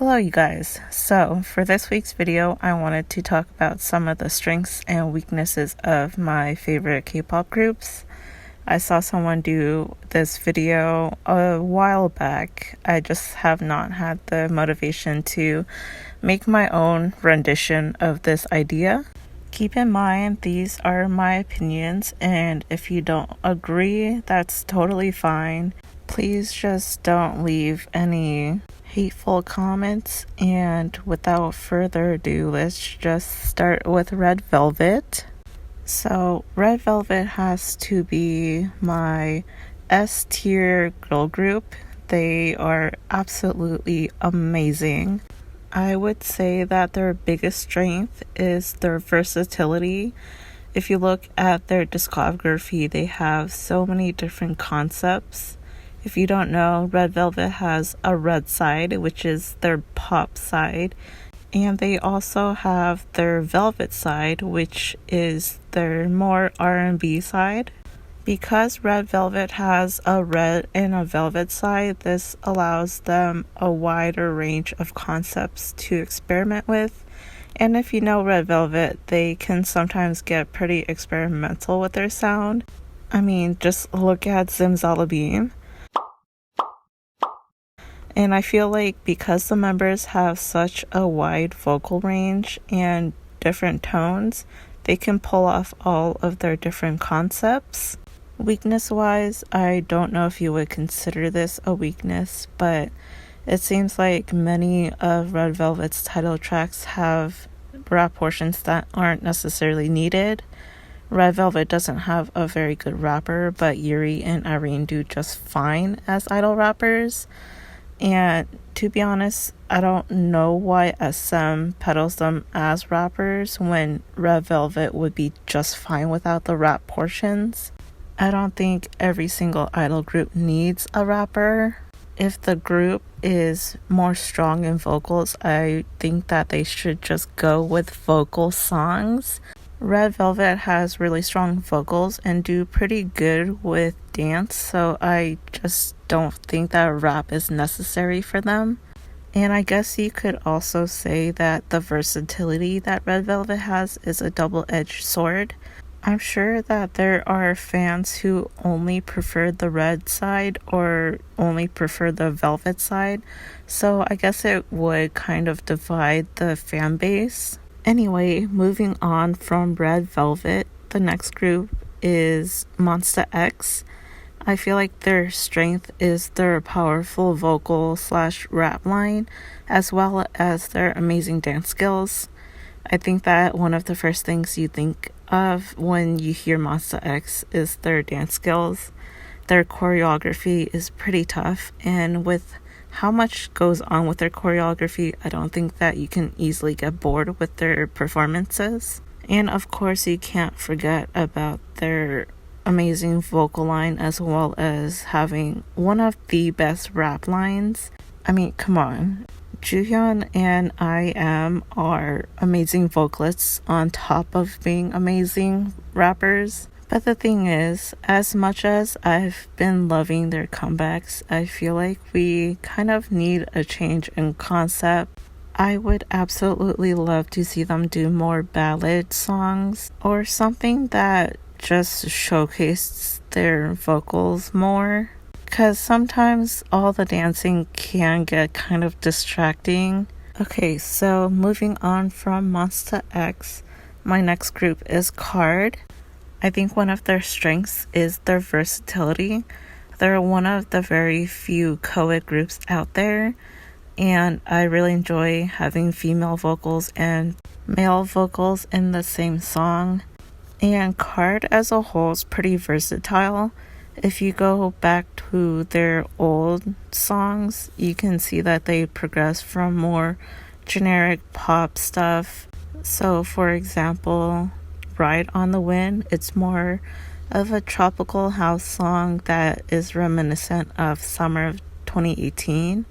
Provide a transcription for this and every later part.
Hello you guys. So for this week's video, I wanted to talk about some of the strengths and weaknesses of my favorite K-pop groups. I saw someone do this video a while back. I just have not had the motivation to make my own rendition of this idea. Keep in mind, these are my opinions, and if you don't agree, that's totally fine. Please just don't leave any hateful comments, and without further ado, let's just start with Red Velvet. So Red Velvet has to be my S tier girl group. They are absolutely amazing. I would say that their biggest strength is their versatility. If you look at their discography, they have so many different concepts. If you don't know, Red Velvet has a red side, which is their pop side, and they also have their velvet side, which is their more R&B side. Because Red Velvet has a red and a velvet side, this allows them a wider range of concepts to experiment with. And if you know Red Velvet, they can sometimes get pretty experimental with their sound. I mean, just look at Zimzalabim. And I feel like because the members have such a wide vocal range and different tones, they can pull off all of their different concepts. Weakness-wise, I don't know if you would consider this a weakness, but it seems like many of Red Velvet's title tracks have rap portions that aren't necessarily needed. Red Velvet doesn't have a very good rapper, but Yuri and Irene do just fine as idol rappers. And to be honest, I don't know why SM peddles them as rappers when Red Velvet would be just fine without the rap portions. I don't think every single idol group needs a rapper. If the group is more strong in vocals, I think that they should just go with vocal songs. Red Velvet has really strong vocals and do pretty good with dance, so I just don't think that rap is necessary for them. And I guess you could also say that the versatility that Red Velvet has is a double-edged sword. I'm sure that there are fans who only prefer the red side or only prefer the velvet side, so I guess it would kind of divide the fan base. Anyway, moving on from Red Velvet, the next group is Monsta X. I feel like their strength is their powerful vocal / rap line, as well as their amazing dance skills. I think that one of the first things you think of when you hear Monsta X is their dance skills. Their choreography is pretty tough, and with how much goes on with their choreography, I don't think that you can easily get bored with their performances. And of course, you can't forget about their amazing vocal line, as well as having one of the best rap lines. I mean, come on. Joohyun and IM are amazing vocalists on top of being amazing rappers. But the thing is, as much as I've been loving their comebacks, I feel like we kind of need a change in concept. I would absolutely love to see them do more ballad songs or something that just showcased their vocals more. Because sometimes all the dancing can get kind of distracting. Okay, so moving on from Monsta X, my next group is KARD. I think one of their strengths is their versatility. They're one of the very few co-ed groups out there, and I really enjoy having female vocals and male vocals in the same song. And KARD as a whole is pretty versatile. If you go back to their old songs, you can see that they progress from more generic pop stuff. So, for example, Ride on the Wind, it's more of a tropical house song that is reminiscent of summer of 2018.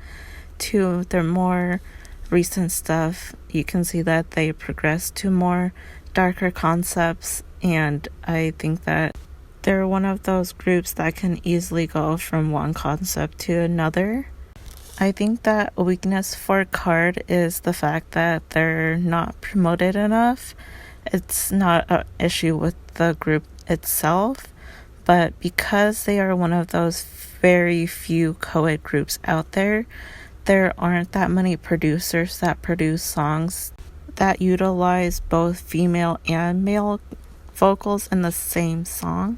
To their more recent stuff, you can see that they progress to more darker concepts, and I think that they're one of those groups that can easily go from one concept to another. I think that a weakness for Card is the fact that they're not promoted enough. It's not an issue with the group itself, but because they are one of those very few co-ed groups out there, there aren't that many producers that produce songs that utilize both female and male vocals in the same song.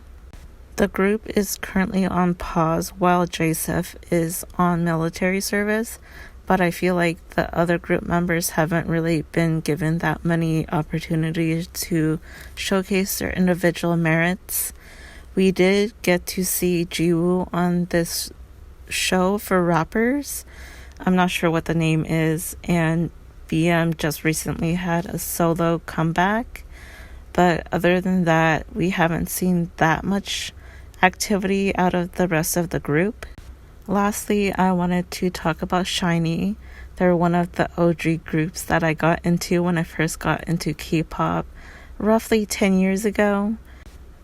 The group is currently on pause while Joseph is on military service, but I feel like the other group members haven't really been given that many opportunities to showcase their individual merits. We did get to see Jiwoo on this show for rappers. I'm not sure what the name is, and BM just recently had a solo comeback. But other than that, we haven't seen that much activity out of the rest of the group. Lastly, I wanted to talk about SHINee. They're one of the OG groups that I got into when I first got into K-pop roughly 10 years ago.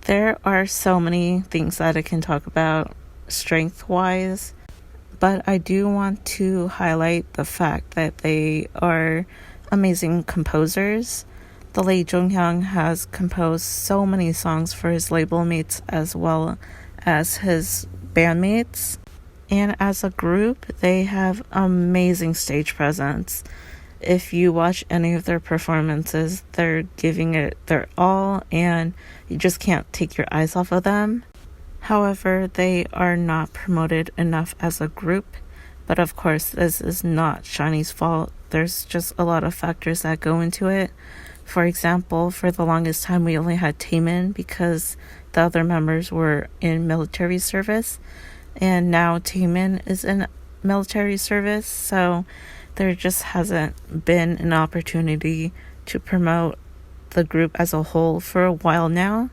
There are so many things that I can talk about strength-wise, but I do want to highlight the fact that they are amazing composers. The late Jonghyun has composed so many songs for his label mates as well as his bandmates. And as a group, they have amazing stage presence. If you watch any of their performances, they're giving it their all and you just can't take your eyes off of them. However, they are not promoted enough as a group. But of course, this is not SHINee's fault. There's just a lot of factors that go into it. For example, for the longest time, we only had Taemin because the other members were in military service. And now Taemin is in military service. So there just hasn't been an opportunity to promote the group as a whole for a while now.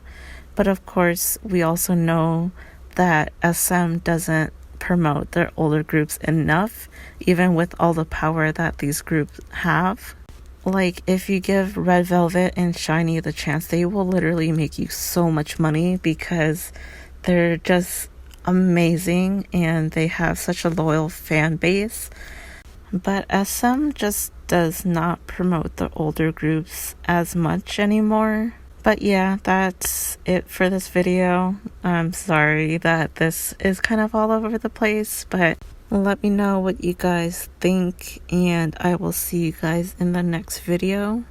But of course, we also know that SM doesn't promote their older groups enough, even with all the power that these groups have. Like, if you give Red Velvet and SHINee the chance, they will literally make you so much money because they're just amazing and they have such a loyal fan base. But SM just does not promote the older groups as much anymore. But yeah, that's it for this video. I'm sorry that this is kind of all over the place, but let me know what you guys think, and I will see you guys in the next video.